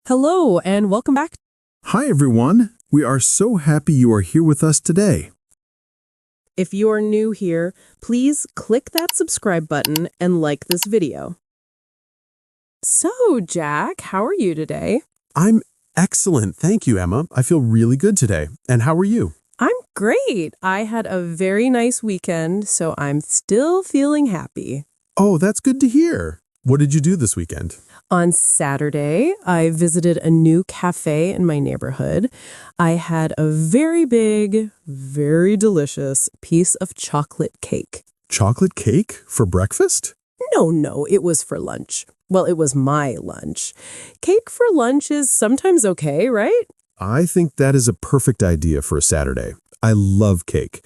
Hello and welcome back. Hi, everyone. We are so happy you are here with us today. If you are new here, please click that subscribe button and like this video. So, Jack, how are you today? I'm excellent. Thank you, Emma. I feel really good today. And how are you? I'm great. I had a very nice weekend, so I'm still feeling happy. Oh, that's good to hear. What did you do this weekend? On Saturday, I visited a new cafe in my neighborhood. I had a very big, very delicious piece of chocolate cake. Chocolate cake for breakfast? No, it was for lunch. Well, it was my lunch. Cake for lunch is sometimes okay, right? I think that is a perfect idea for a Saturday. I love cake.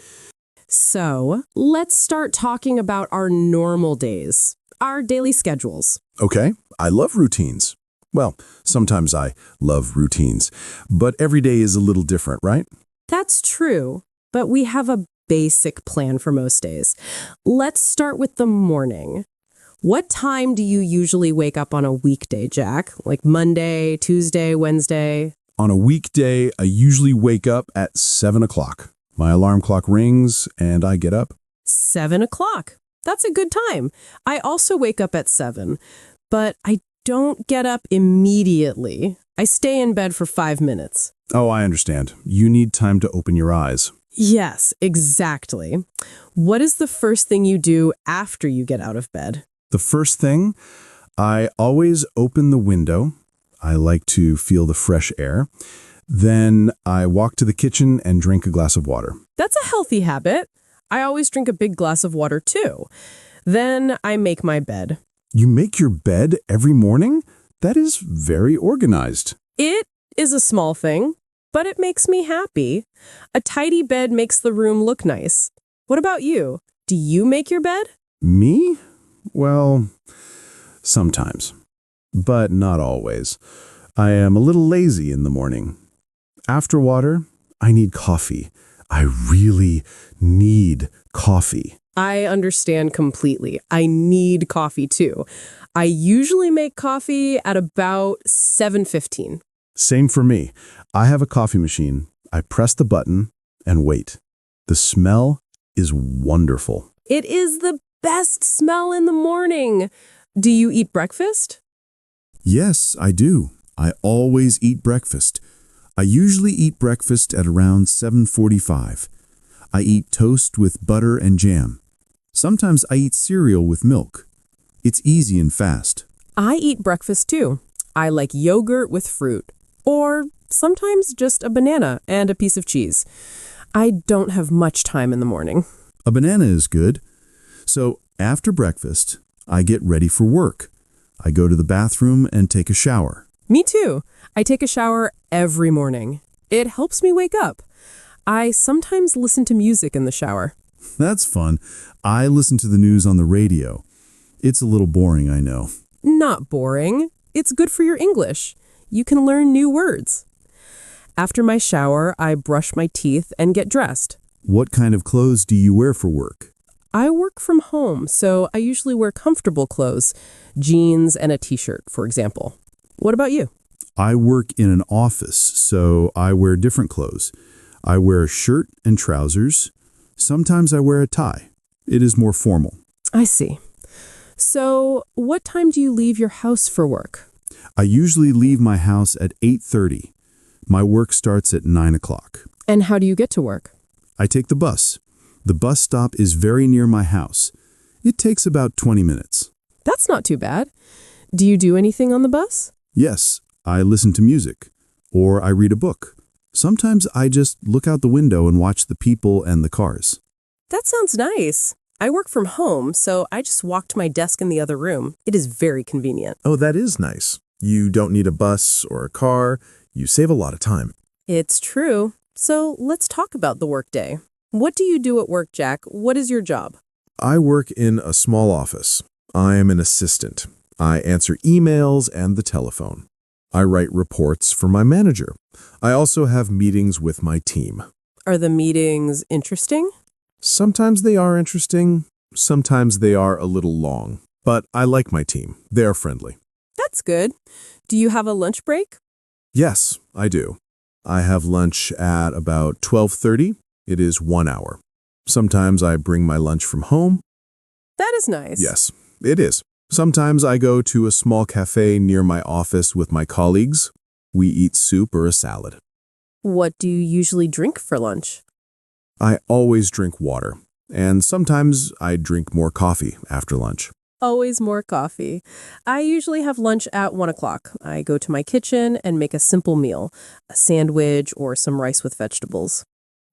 So, let's start talking about our normal days, our daily schedules. Okay, I love routines. Well, sometimes I love routines, but every day is a little different, right? That's true, but we have a basic plan for most days. Let's start with the morning. What time do you usually wake up on a weekday, Jack? Like Monday, Tuesday, Wednesday? On a weekday, I usually wake up at 7 o'clock. My alarm clock rings and I get up. 7 o'clock. That's a good time. I also wake up at 7, but I don't get up immediately. I stay in bed for 5 minutes. Oh, I understand. You need time to open your eyes. Yes, exactly. What is the first thing you do after you get out of bed? The first thing, I always open the window. I like to feel the fresh air. Then I walk to the kitchen and drink a glass of water. That's a healthy habit. I always drink a big glass of water too. Then I make my bed. You make your bed every morning? That is very organized. It is a small thing, but it makes me happy. A tidy bed makes the room look nice. What about you? Do you make your bed? Me? Well, sometimes, but not always. I am a little lazy in the morning. After water, I need coffee. I really need coffee. I understand completely. I need coffee too. I usually make coffee at about 7:15. Same for me. I have a coffee machine. I press the button and wait. The smell is wonderful. It is the best smell in the morning. Do you eat breakfast? Yes, I do. I always eat breakfast. I usually eat breakfast at around 7:45. I eat toast with butter and jam. Sometimes I eat cereal with milk. It's easy and fast. I eat breakfast too. I like yogurt with fruit, or sometimes just a banana and a piece of cheese. I don't have much time in the morning. A banana is good. So after breakfast, I get ready for work. I go to the bathroom and take a shower. Me too. I take a shower every morning. It helps me wake up. I sometimes listen to music in the shower. That's fun. I listen to the news on the radio. It's a little boring, I know. Not boring. It's good for your English. You can learn new words. After my shower, I brush my teeth and get dressed. What kind of clothes do you wear for work? I work from home, so I usually wear comfortable clothes, jeans and a t-shirt, for example. What about you? I work in an office, so I wear different clothes. I wear a shirt and trousers. Sometimes I wear a tie. It is more formal. I see. So, what time do you leave your house for work? I usually leave my house at 8:30. My work starts at 9 o'clock. And how do you get to work? I take the bus. The bus stop is very near my house. It takes about 20 minutes. That's not too bad. Do you do anything on the bus? Yes, I listen to music, or I read a book. Sometimes I just look out the window and watch the people and the cars. That sounds nice. I work from home, so I just walk to my desk in the other room. It is very convenient. Oh, that is nice. You don't need a bus or a car. You save a lot of time. It's true. So let's talk about the workday. What do you do at work, Jack? What is your job? I work in a small office. I am an assistant. I answer emails and the telephone. I write reports for my manager. I also have meetings with my team. Are the meetings interesting? Sometimes they are interesting. Sometimes they are a little long. But I like my team. They are friendly. That's good. Do you have a lunch break? Yes, I do. I have lunch at about 12:30. It is 1 hour. Sometimes I bring my lunch from home. That is nice. Yes, it is. Sometimes I go to a small cafe near my office with my colleagues. We eat soup or a salad. What do you usually drink for lunch? I always drink water, and sometimes I drink more coffee after lunch. Always more coffee. I usually have lunch at 1 o'clock. I go to my kitchen and make a simple meal, a sandwich or some rice with vegetables.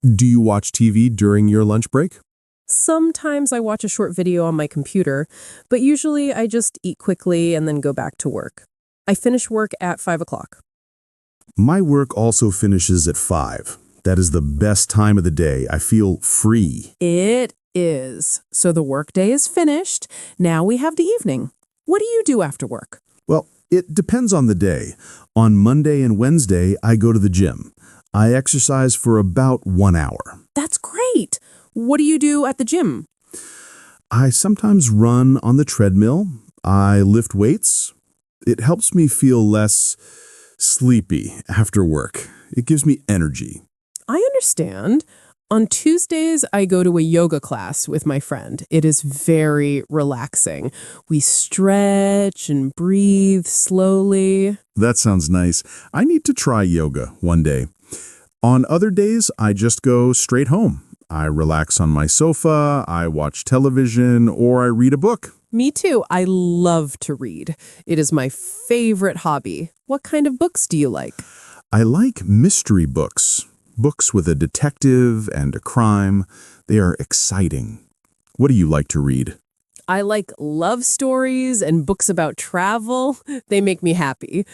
Do you watch TV during your lunch break? Sometimes I watch a short video on my computer, but usually I just eat quickly and then go back to work. I finish work at 5 o'clock. My work also finishes at 5. That is the best time of the day. I feel free. It is. So the workday is finished. Now we have the evening. What do you do after work? Well, it depends on the day. On Monday and Wednesday, I go to the gym. I exercise for about 1 hour. That's great. What do you do at the gym? I sometimes run on the treadmill. I lift weights. It helps me feel less sleepy after work. It gives me energy. I understand. On Tuesdays, I go to a yoga class with my friend. It is very relaxing. We stretch and breathe slowly. That sounds nice. I need to try yoga one day. On other days, I just go straight home. I relax on my sofa, I watch television, or I read a book. Me too. I love to read. It is my favorite hobby. What kind of books do you like? I like mystery books. Books with a detective and a crime. They are exciting. What do you like to read? I like love stories and books about travel. They make me happy.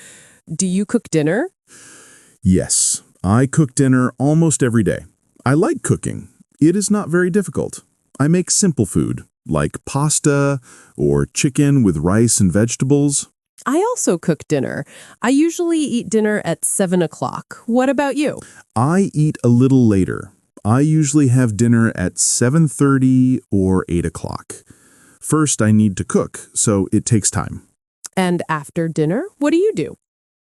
Do you cook dinner? Yes, I cook dinner almost every day. I like cooking. It is not very difficult. I make simple food, like pasta or chicken with rice and vegetables. I also cook dinner. I usually eat dinner at 7 o'clock. What about you? I eat a little later. I usually have dinner at 7:30 or 8 o'clock. First, I need to cook, so it takes time. And after dinner, what do you do?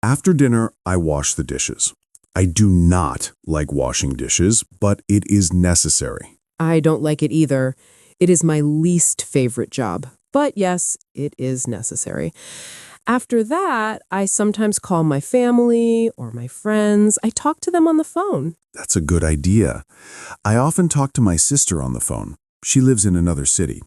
After dinner, I wash the dishes. I do not like washing dishes, but it is necessary. I don't like it either. It is my least favorite job. But yes, it is necessary. After that, I sometimes call my family or my friends. I talk to them on the phone. That's a good idea. I often talk to my sister on the phone. She lives in another city.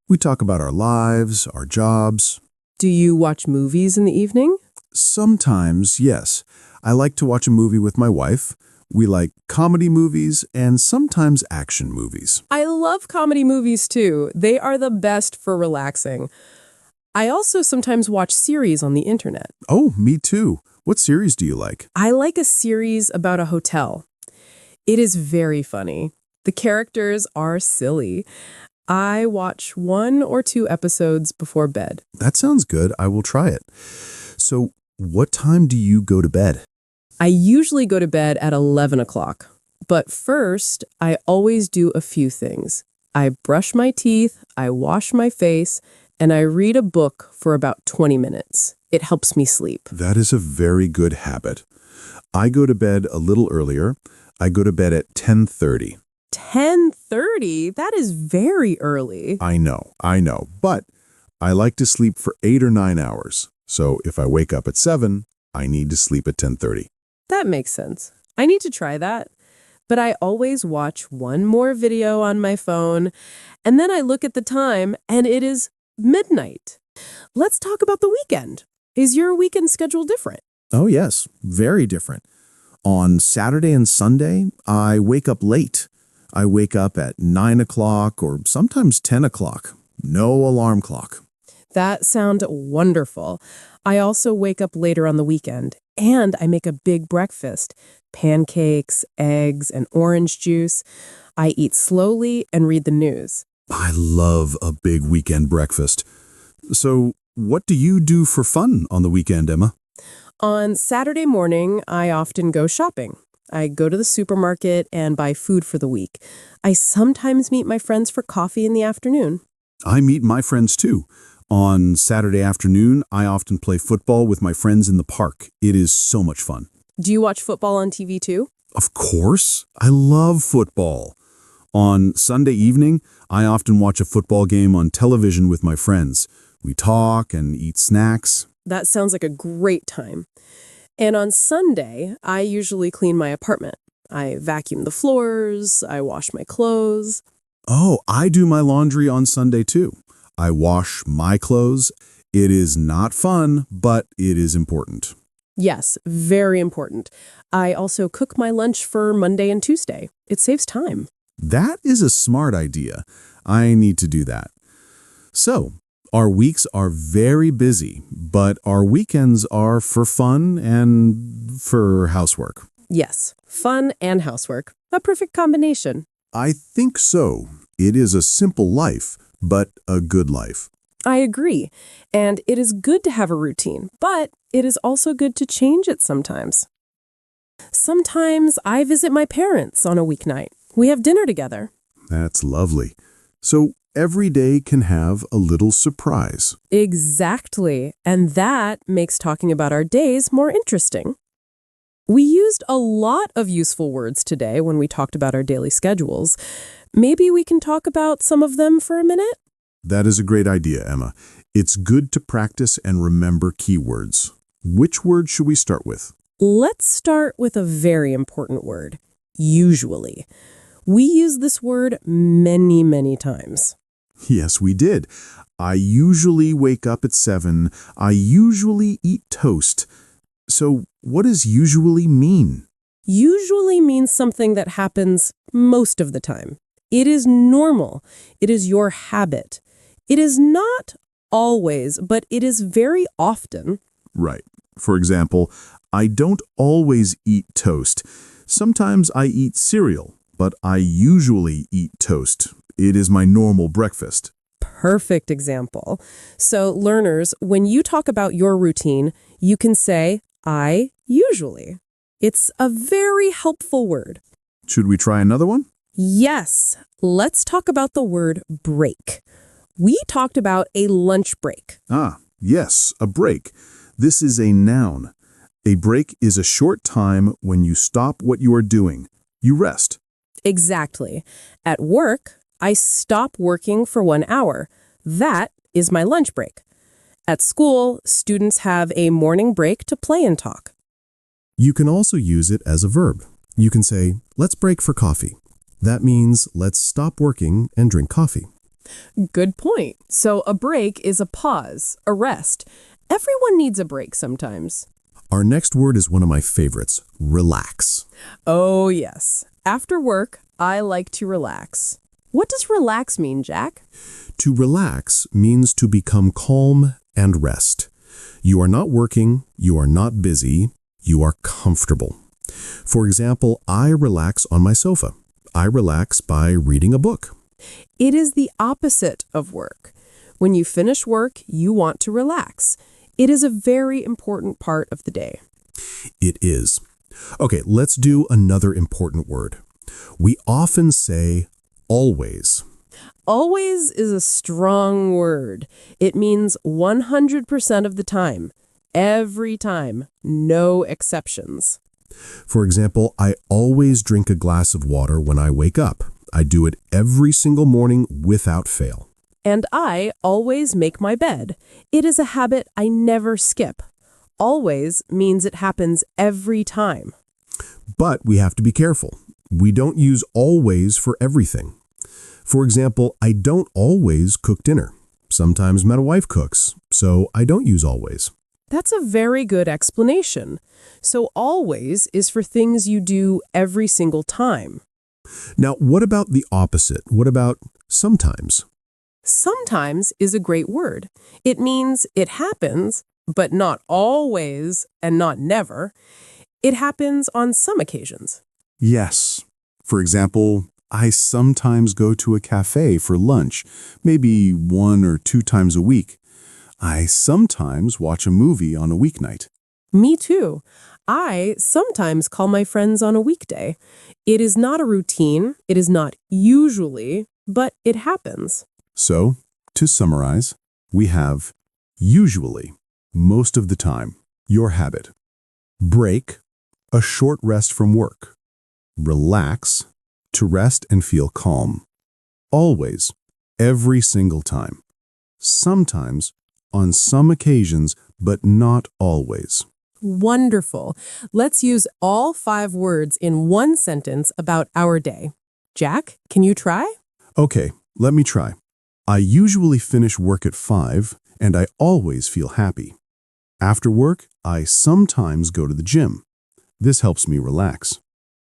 We talk about our lives, our jobs. Do you watch movies in the evening? Sometimes, yes. I like to watch a movie with my wife. We like comedy movies and sometimes action movies. I love comedy movies too. They are the best for relaxing. I also sometimes watch series on the internet. Oh, me too. What series do you like? I like a series about a hotel. It is very funny. The characters are silly. I watch 1 or 2 episodes before bed. That sounds good. I will try it. So, what time do you go to bed? I usually go to bed at 11 o'clock. But first, I always do a few things. I brush my teeth, I wash my face, and I read a book for about 20 minutes. It helps me sleep. That is a very good habit. I go to bed a little earlier. I go to bed at 10:30. 10:30? That is very early. I know. But I like to sleep for 8 or 9 hours. So if I wake up at 7, I need to sleep at 10:30. That makes sense. I need to try that. But I always watch one more video on my phone, and then I look at the time, and it is midnight. Let's talk about the weekend. Is your weekend schedule different? Oh, yes. Very different. On Saturday and Sunday, I wake up late. I wake up at 9 o'clock or sometimes 10 o'clock. No alarm clock. That sounds wonderful. I also wake up later on the weekend, and I make a big breakfast. Pancakes, eggs, and orange juice. I eat slowly and read the news. I love a big weekend breakfast. So, what do you do for fun on the weekend, Emma? On Saturday morning, I often go shopping. I go to the supermarket and buy food for the week. I sometimes meet my friends for coffee in the afternoon. I meet my friends too. On Saturday afternoon, I often play football with my friends in the park. It is so much fun. Do you watch football on TV too? Of course, I love football. On Sunday evening, I often watch a football game on television with my friends. We talk and eat snacks. That sounds like a great time. And on Sunday, I usually clean my apartment. I vacuum the floors, I wash my clothes. Oh, I do my laundry on Sunday too. I wash my clothes. It is not fun, but it is important. Yes, very important. I also cook my lunch for Monday and Tuesday. It saves time. That is a smart idea. I need to do that. So, our weeks are very busy, but our weekends are for fun and for housework. Yes, fun and housework. A perfect combination. I think so. It is a simple life, but a good life. I agree. And it is good to have a routine, but it is also good to change it sometimes. Sometimes I visit my parents on a weeknight. We have dinner together. That's lovely. So every day can have a little surprise. Exactly. And that makes talking about our days more interesting. We used a lot of useful words today when we talked about our daily schedules. Maybe we can talk about some of them for a minute? That is a great idea, Emma. It's good to practice and remember keywords. Which word should we start with? Let's start with a very important word, usually. We use this word many, many times. Yes, we did. I usually wake up at 7. I usually eat toast. So what does usually mean? Usually means something that happens most of the time. It is normal. It is your habit. It is not always, but it is very often. Right. For example, I don't always eat toast. Sometimes I eat cereal, but I usually eat toast. It is my normal breakfast. Perfect example. So learners, when you talk about your routine, you can say, I usually. It's a very helpful word. Should we try another one? Yes, let's talk about the word break. We talked about a lunch break. Ah, yes, a break. This is a noun. A break is a short time when you stop what you are doing. You rest. Exactly. At work, I stop working for 1 hour. That is my lunch break. At school, students have a morning break to play and talk. You can also use it as a verb. You can say, let's break for coffee. That means let's stop working and drink coffee. Good point. So a break is a pause, a rest. Everyone needs a break sometimes. Our next word is one of my favorites, relax. Oh, yes. After work, I like to relax. What does relax mean, Jack? To relax means to become calm and rest. You are not working, you are not busy, you are comfortable. For example, I relax on my sofa. I relax by reading a book. It is the opposite of work. When you finish work, you want to relax. It is a very important part of the day. It is. Okay, let's do another important word. We often say always. Always is a strong word. It means 100% of the time. Every time. No exceptions. For example, I always drink a glass of water when I wake up. I do it every single morning without fail. And I always make my bed. It is a habit I never skip. Always means it happens every time. But we have to be careful. We don't use always for everything. For example, I don't always cook dinner. Sometimes my wife cooks, so I don't use always. That's a very good explanation. So always is for things you do every single time. Now, what about the opposite? What about sometimes? Sometimes is a great word. It means it happens, but not always and not never. It happens on some occasions. Yes. For example, I sometimes go to a cafe for lunch, maybe 1 or 2 times a week. I sometimes watch a movie on a weeknight. Me too. I sometimes call my friends on a weekday. It is not a routine. It is not usually, but it happens. So, to summarize, We have usually, most of the time, your habit. Break, a short rest from work. Relax, to rest and feel calm. Always, every single time. Sometimes, on some occasions, but not always. Wonderful. Let's use all 5 words in one sentence about our day. Jack, can you try? Okay, let me try. I usually finish work at 5, and I always feel happy. After work, I sometimes go to the gym. This helps me relax.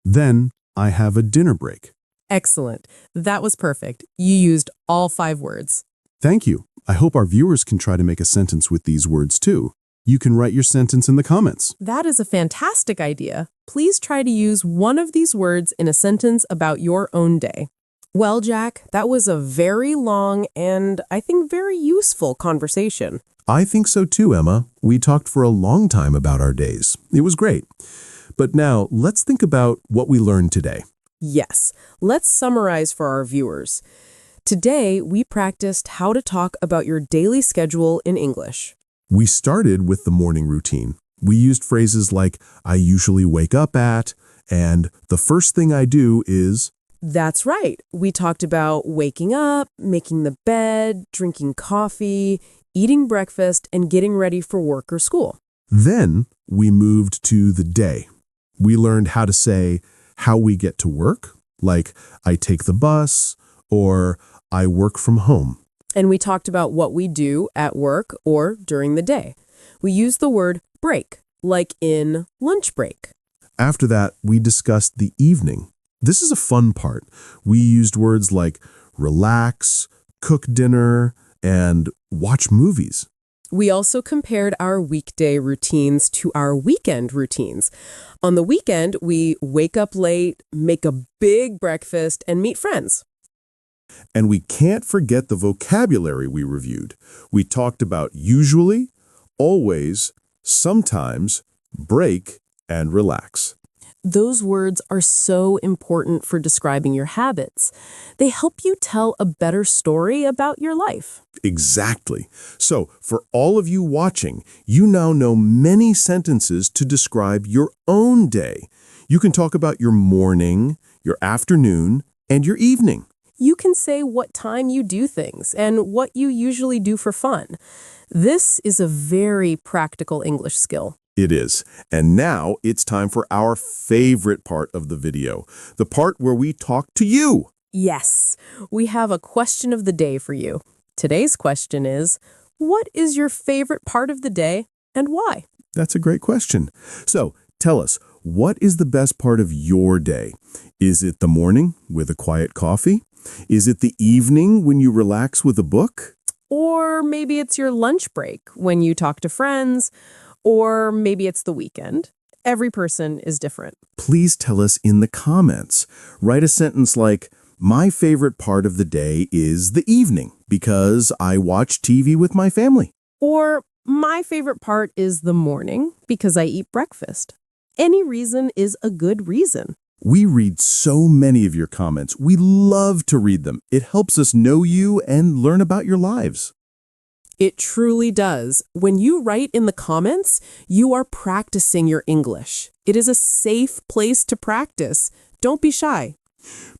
Then, I have a dinner break. Excellent. That was perfect. You used all 5 words. Thank you. I hope our viewers can try to make a sentence with these words too. You can write your sentence in the comments. That is a fantastic idea. Please try to use one of these words in a sentence about your own day. Well, Jack, that was a very long and I think very useful conversation. I think so too, Emma. We talked for a long time about our days. It was great. But now, let's think about what we learned today. Yes, let's summarize for our viewers. Today, we practiced how to talk about your daily schedule in English. We started with the morning routine. We used phrases like, I usually wake up at, and the first thing I do is... That's right. We talked about waking up, making the bed, drinking coffee, eating breakfast, and getting ready for work or school. Then we moved to the day. We learned how to say how we get to work, like I take the bus or I work from home. And we talked about what we do at work or during the day. We used the word break, like in lunch break. After that, we discussed the evening. This is a fun part. We used words like relax, cook dinner, and watch movies. We also compared our weekday routines to our weekend routines. On the weekend, we wake up late, make a big breakfast, and meet friends. And we can't forget the vocabulary we reviewed. We talked about usually, always, sometimes, break, and relax. Those words are so important for describing your habits. They help you tell a better story about your life. Exactly. So, for all of you watching, you now know many sentences to describe your own day. You can talk about your morning, your afternoon, and your evening. You can say what time you do things and what you usually do for fun. This is a very practical English skill. It is. And now it's time for our favorite part of the video, the part where we talk to you. Yes, we have a question of the day for you. Today's question is, what is your favorite part of the day and why? That's a great question. So tell us, what is the best part of your day? Is it the morning with a quiet coffee? Is it the evening when you relax with a book? Or maybe it's your lunch break when you talk to friends, or maybe it's the weekend. Every person is different. Please tell us in the comments. Write a sentence like, my favorite part of the day is the evening because I watch TV with my family. Or my favorite part is the morning because I eat breakfast. Any reason is a good reason. We read so many of your comments. We love to read them. It helps us know you and learn about your lives. It truly does. When you write in the comments, you are practicing your English. It is a safe place to practice. Don't be shy.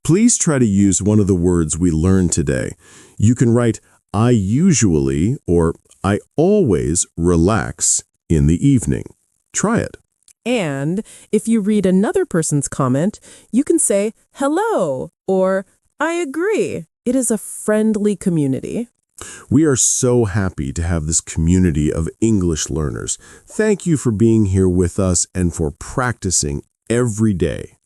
Please try to use one of the words we learned today. You can write, I usually or I always relax in the evening. Try it. And if you read another person's comment, you can say, hello, or I agree. It is a friendly community. We are so happy to have this community of English learners. Thank you for being here with us and for practicing every day.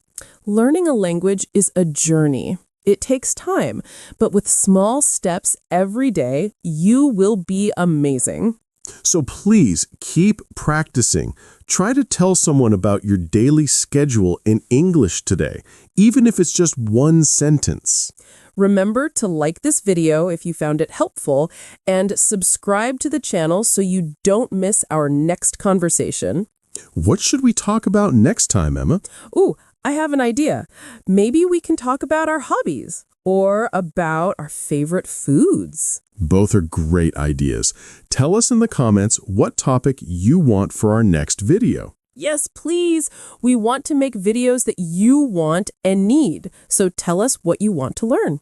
Learning a language is a journey. It takes time, but with small steps every day, you will be amazing. So please keep practicing. Try to tell someone about your daily schedule in English today, even if it's just one sentence. Remember to like this video if you found it helpful and subscribe to the channel so you don't miss our next conversation. What should we talk about next time, Emma? Ooh, I have an idea. Maybe we can talk about our hobbies, or about our favorite foods. Both are great ideas. Tell us in the comments what topic you want for our next video. Yes, please. We want to make videos that you want and need. So tell us what you want to learn.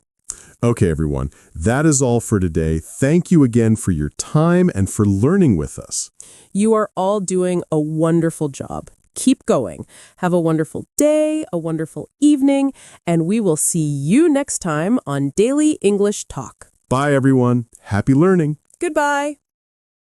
Okay, everyone, that is all for today. Thank you again for your time and for learning with us. You are all doing a wonderful job. Keep going. Have a wonderful day, a wonderful evening, and we will see you next time on Daily English Talk. Bye, everyone. Happy learning. Goodbye.